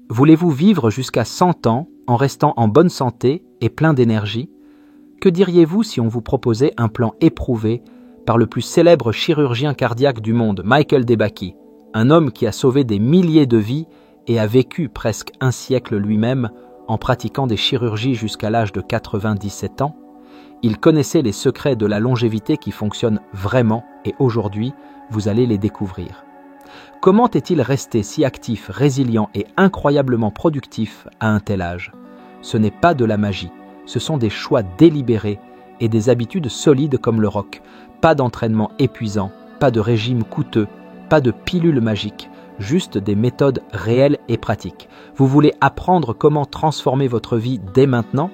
Voulez-vous vivre jusqu'à 100 ans en restant en bonne santé et plein d'énergie? Que diriez-vous si on vous proposait un plan éprouvé par le plus célèbre chirurgien cardiaque du monde, Michael DeBakey, un homme qui a sauvé des milliers de vies et a vécu presque un siècle lui-même en pratiquant des chirurgies jusqu'à l'âge de 97 ans? Il connaissait les secrets de la longévité qui fonctionnent vraiment et aujourd'hui, vous allez les découvrir. Comment est-il resté si actif, résilient et incroyablement productif à un tel âge? Ce n'est pas de la magie, ce sont des choix délibérés et des habitudes solides comme le rock. Pas d'entraînement épuisant, pas de régime coûteux, pas de pilule magique, juste des méthodes réelles et pratiques. Vous voulez apprendre comment transformer votre vie dès maintenant?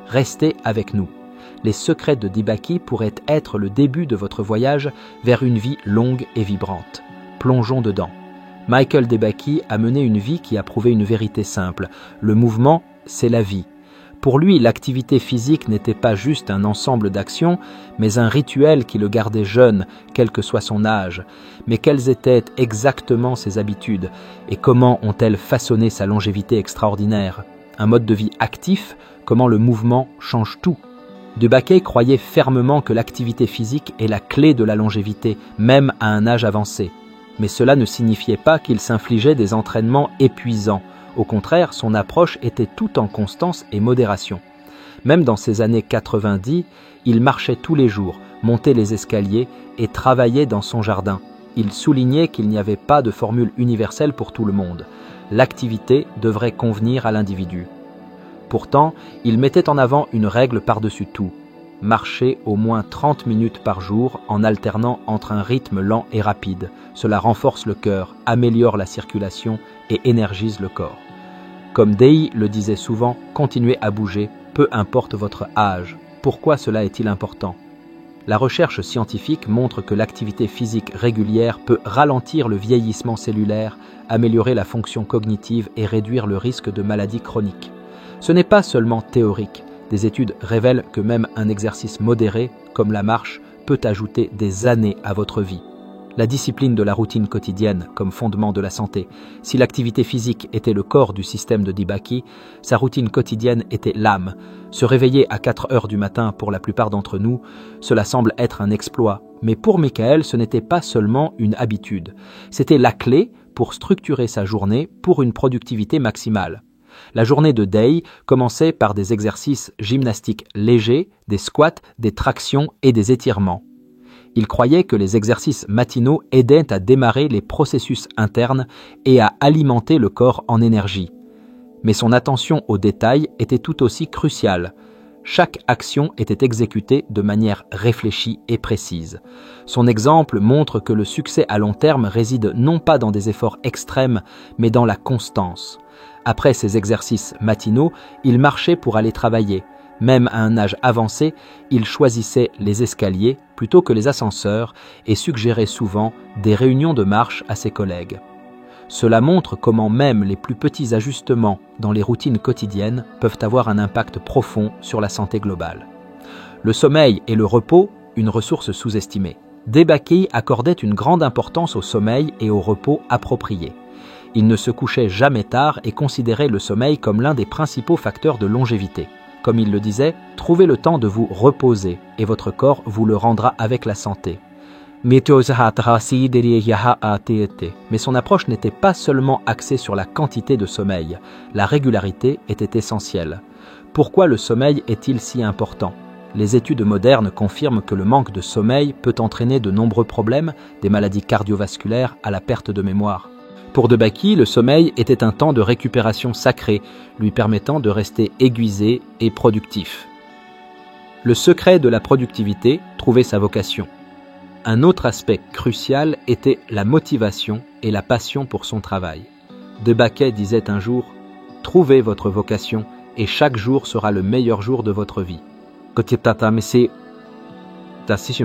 Restez avec nous. Les secrets de DeBakey pourraient être le début de votre voyage vers une vie longue et vibrante. Plongeons dedans. Michael DeBakey a mené une vie qui a prouvé une vérité simple. Le mouvement, c'est la vie. Pour lui, l'activité physique n'était pas juste un ensemble d'actions, mais un rituel qui le gardait jeune, quel que soit son âge. Mais quelles étaient exactement ses habitudes et comment ont-elles façonné sa longévité extraordinaire? Un mode de vie actif, comment le mouvement change tout. DeBakey croyait fermement que l'activité physique est la clé de la longévité, même à un âge avancé. Mais cela ne signifiait pas qu'il s'infligeait des entraînements épuisants. Au contraire, son approche était tout en constance et modération. Même dans ses années 90, il marchait tous les jours, montait les escaliers et travaillait dans son jardin. Il soulignait qu'il n'y avait pas de formule universelle pour tout le monde. L'activité devrait convenir à l'individu. Pourtant, il mettait en avant une règle par-dessus tout. Marcher au moins 30 minutes par jour en alternant entre un rythme lent et rapide. Cela renforce le cœur, améliore la circulation et énergise le corps. Comme Day le disait souvent, continuez à bouger, peu importe votre âge. Pourquoi cela est-il important? La recherche scientifique montre que l'activité physique régulière peut ralentir le vieillissement cellulaire, améliorer la fonction cognitive et réduire le risque de maladies chroniques. Ce n'est pas seulement théorique. Des études révèlent que même un exercice modéré, comme la marche, peut ajouter des années à votre vie. La discipline de la routine quotidienne comme fondement de la santé. Si l'activité physique était le corps du système de DeBakey, sa routine quotidienne était l'âme. Se réveiller à 4 heures du matin pour la plupart d'entre nous, cela semble être un exploit. Mais pour Michael, ce n'était pas seulement une habitude. C'était la clé pour structurer sa journée pour une productivité maximale. La journée de Day commençait par des exercices gymnastiques légers, des squats, des tractions et des étirements. Il croyait que les exercices matinaux aidaient à démarrer les processus internes et à alimenter le corps en énergie. Mais son attention aux détails était tout aussi cruciale. Chaque action était exécutée de manière réfléchie et précise. Son exemple montre que le succès à long terme réside non pas dans des efforts extrêmes, mais dans la constance. Après ces exercices matinaux, il marchait pour aller travailler. Même à un âge avancé, il choisissait les escaliers plutôt que les ascenseurs et suggérait souvent des réunions de marche à ses collègues. Cela montre comment même les plus petits ajustements dans les routines quotidiennes peuvent avoir un impact profond sur la santé globale. Le sommeil et le repos, une ressource sous-estimée. DeBakey accordait une grande importance au sommeil et au repos appropriés. Il ne se couchait jamais tard et considérait le sommeil comme l'un des principaux facteurs de longévité. Comme il le disait, trouvez le temps de vous reposer et votre corps vous le rendra avec la santé. Mais son approche n'était pas seulement axée sur la quantité de sommeil. La régularité était essentielle. Pourquoi le sommeil est-il si important? Les études modernes confirment que le manque de sommeil peut entraîner de nombreux problèmes, des maladies cardiovasculaires à la perte de mémoire. Pour DeBakey, le sommeil était un temps de récupération sacré, lui permettant de rester aiguisé et productif. Le secret de la productivité, trouver sa vocation. Un autre aspect crucial était la motivation et la passion pour son travail. DeBakey disait un jour « Trouvez votre vocation et chaque jour sera le meilleur jour de votre vie ».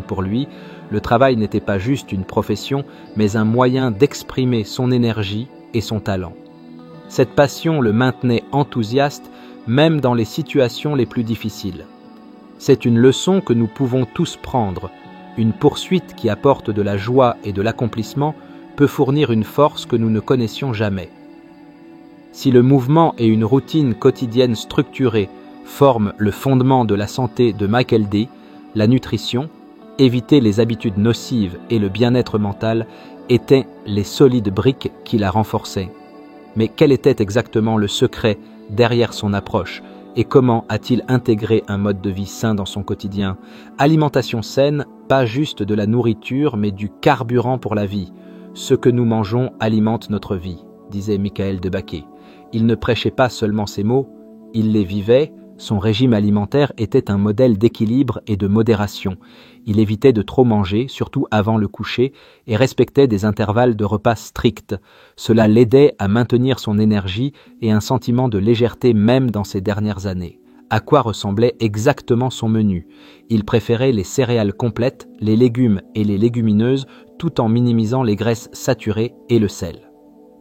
Pour lui, le travail n'était pas juste une profession, mais un moyen d'exprimer son énergie et son talent. Cette passion le maintenait enthousiaste, même dans les situations les plus difficiles. C'est une leçon que nous pouvons tous prendre. Une poursuite qui apporte de la joie et de l'accomplissement peut fournir une force que nous ne connaissions jamais. Si le mouvement et une routine quotidienne structurée forment le fondement de la santé de Michael D., la nutrition, éviter les habitudes nocives et le bien-être mental étaient les solides briques qui la renforçaient. Mais quel était exactement le secret derrière son approche et comment a-t-il intégré un mode de vie sain dans son quotidien? Alimentation saine, pas juste de la nourriture, mais du carburant pour la vie. Ce que nous mangeons alimente notre vie, disait Michael DeBakey. Il ne prêchait pas seulement ces mots, il les vivait. Son régime alimentaire était un modèle d'équilibre et de modération. Il évitait de trop manger, surtout avant le coucher, et respectait des intervalles de repas stricts. Cela l'aidait à maintenir son énergie et un sentiment de légèreté même dans ses dernières années. À quoi ressemblait exactement son menu? Il préférait les céréales complètes, les légumes et les légumineuses, tout en minimisant les graisses saturées et le sel.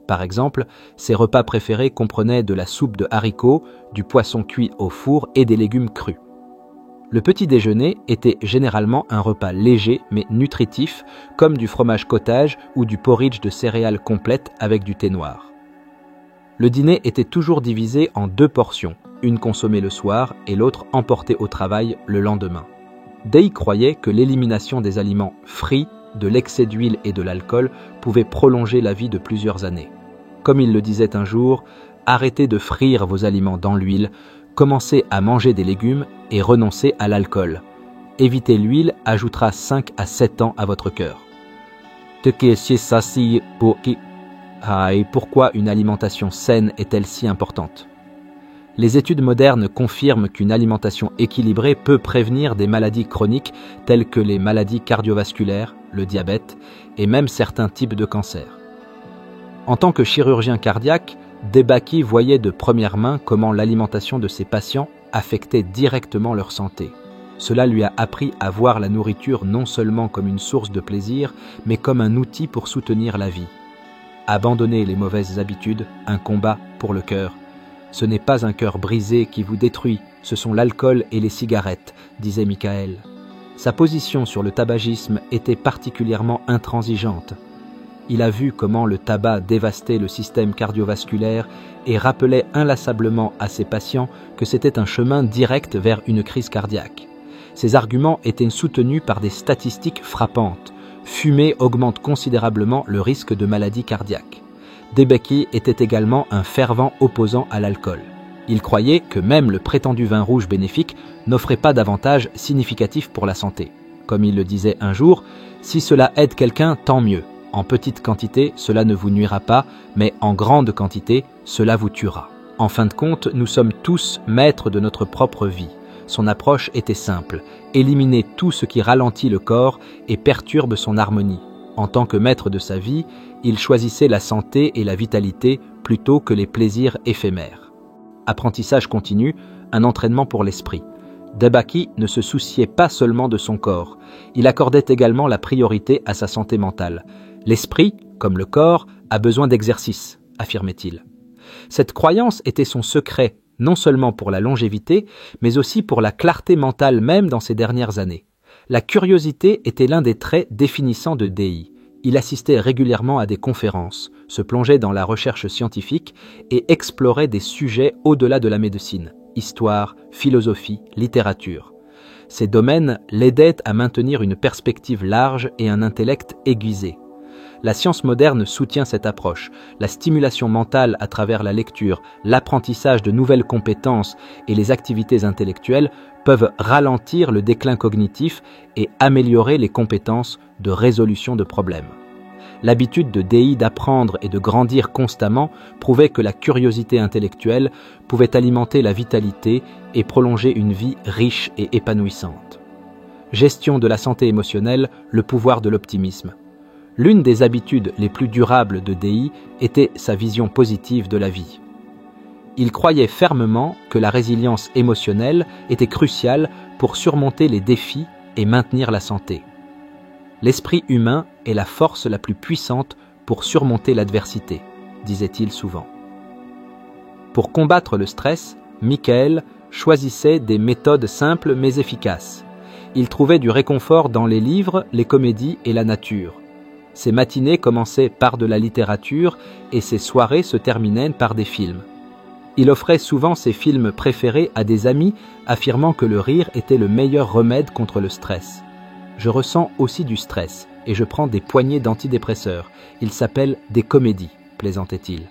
Par exemple, ses repas préférés comprenaient de la soupe de haricots, du poisson cuit au four et des légumes crus. Le petit déjeuner était généralement un repas léger mais nutritif, comme du fromage cottage ou du porridge de céréales complètes avec du thé noir. Le dîner était toujours divisé en 2 portions, une consommée le soir et l'autre emportée au travail le lendemain. Day croyait que l'élimination des aliments frits, de l'excès d'huile et de l'alcool pouvait prolonger la vie de plusieurs années. Comme il le disait un jour, arrêtez de frire vos aliments dans l'huile, commencez à manger des légumes et renoncez à l'alcool. Éviter l'huile ajoutera 5 à 7 ans à votre cœur. Et pourquoi une alimentation saine est-elle si importante? Les études modernes confirment qu'une alimentation équilibrée peut prévenir des maladies chroniques telles que les maladies cardiovasculaires, le diabète et même certains types de cancers. En tant que chirurgien cardiaque, DeBakey voyait de première main comment l'alimentation de ses patients affectait directement leur santé. Cela lui a appris à voir la nourriture non seulement comme une source de plaisir, mais comme un outil pour soutenir la vie. Abandonner les mauvaises habitudes, un combat pour le cœur. Ce n'est pas un cœur brisé qui vous détruit, ce sont l'alcool et les cigarettes, disait Michael. Sa position sur le tabagisme était particulièrement intransigeante. Il a vu comment le tabac dévastait le système cardiovasculaire et rappelait inlassablement à ses patients que c'était un chemin direct vers une crise cardiaque. Ses arguments étaient soutenus par des statistiques frappantes. Fumer augmente considérablement le risque de maladie cardiaque. DeBakey était également un fervent opposant à l'alcool. Il croyait que même le prétendu vin rouge bénéfique n'offrait pas d'avantages significatifs pour la santé. Comme il le disait un jour, « Si cela aide quelqu'un, tant mieux. En petite quantité, cela ne vous nuira pas, mais en grande quantité, cela vous tuera. » En fin de compte, nous sommes tous maîtres de notre propre vie. Son approche était simple, éliminer tout ce qui ralentit le corps et perturbe son harmonie. En tant que maître de sa vie, il choisissait la santé et la vitalité plutôt que les plaisirs éphémères. Apprentissage continu, un entraînement pour l'esprit. DeBakey ne se souciait pas seulement de son corps, il accordait également la priorité à sa santé mentale. L'esprit, comme le corps, a besoin d'exercice, affirmait-il. Cette croyance était son secret, non seulement pour la longévité, mais aussi pour la clarté mentale même dans ses dernières années. La curiosité était l'un des traits définissants de Day. Il assistait régulièrement à des conférences, se plongeait dans la recherche scientifique et explorait des sujets au-delà de la médecine, histoire, philosophie, littérature. Ces domaines l'aidaient à maintenir une perspective large et un intellect aiguisé. La science moderne soutient cette approche. La stimulation mentale à travers la lecture, l'apprentissage de nouvelles compétences et les activités intellectuelles peuvent ralentir le déclin cognitif et améliorer les compétences de résolution de problèmes. L'habitude de Day d'apprendre et de grandir constamment prouvait que la curiosité intellectuelle pouvait alimenter la vitalité et prolonger une vie riche et épanouissante. Gestion de la santé émotionnelle, le pouvoir de l'optimisme. L'une des habitudes les plus durables de Day était sa vision positive de la vie. Il croyait fermement que la résilience émotionnelle était cruciale pour surmonter les défis et maintenir la santé. L'esprit humain est la force la plus puissante pour surmonter l'adversité, disait-il souvent. Pour combattre le stress, Michael choisissait des méthodes simples mais efficaces. Il trouvait du réconfort dans les livres, les comédies et la nature. Ses matinées commençaient par de la littérature et ses soirées se terminaient par des films. Il offrait souvent ses films préférés à des amis, affirmant que le rire était le meilleur remède contre le stress. Je ressens aussi du stress et je prends des poignées d'antidépresseurs. Ils s'appellent des comédies, plaisantait-il.